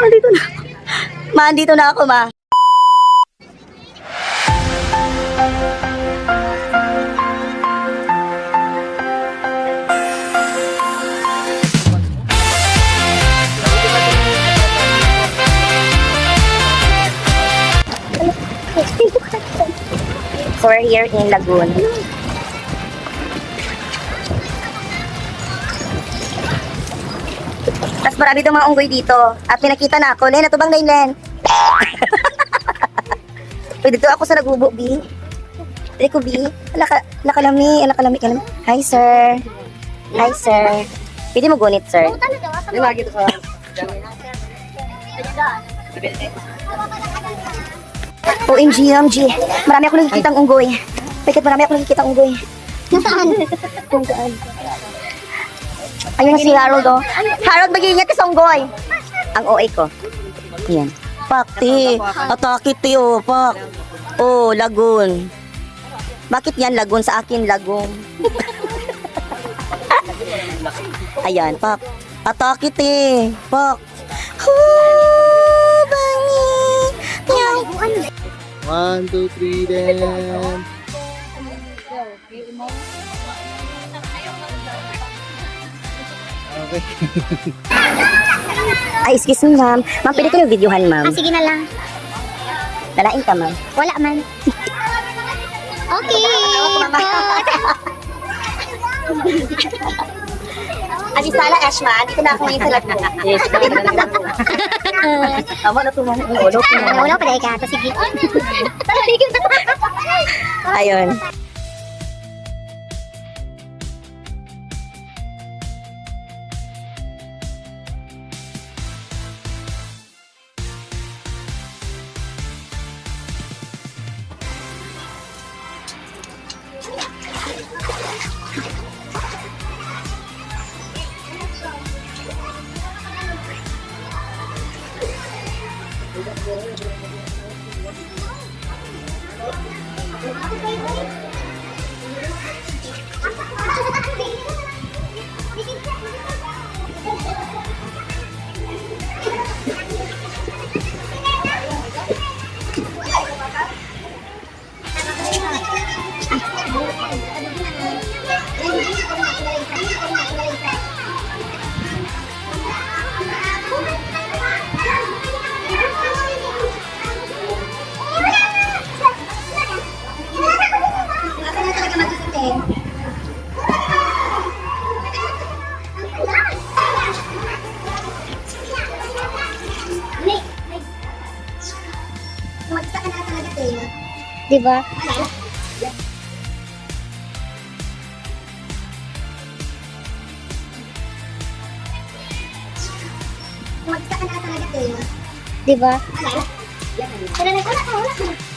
Andito na ako. Ma, andito na ako, ma. So we're here in Lagoon. Tapos marami itong mga unggoy dito. At pinakita na ako. Len, ito bang Len? Pwede dito ako sa nagubo, B. Pwede ko, B. Nakalami. Hi, sir. Hi, sir. Pwede mo gunit, sir. Lagi ito sa... OMG, OMG. Marami ako nakikitang unggoy. Bakit marami ako nakikitang unggoy? Nasaan? Kung saan? Ayun na si Harold, oh. Harold, mag-iingat ka sa unggoy. Ang OA ko. Yan. Pakti. Atake, ti, oh. Pak. Oh, Lagoon. Bakit yan, Lagoon? Sa akin, Lagoon. Ayan, Pak. Atake, ti. Pak. Bangi. Meow. 1, 2, 3, then... Okay. Ay, excuse me, ma'am. Ma'am, pwede ko yung videohan, ma'am. Sige na lang. Nalain ka, ma'am. Wala man. Okay. Alisala, Ashma. Dito na ako ngayon sa Lagoon. Yes. Tama na tumama. Wala pa dahil ka. Sige. Ayun. Diba? Diba? Wala na.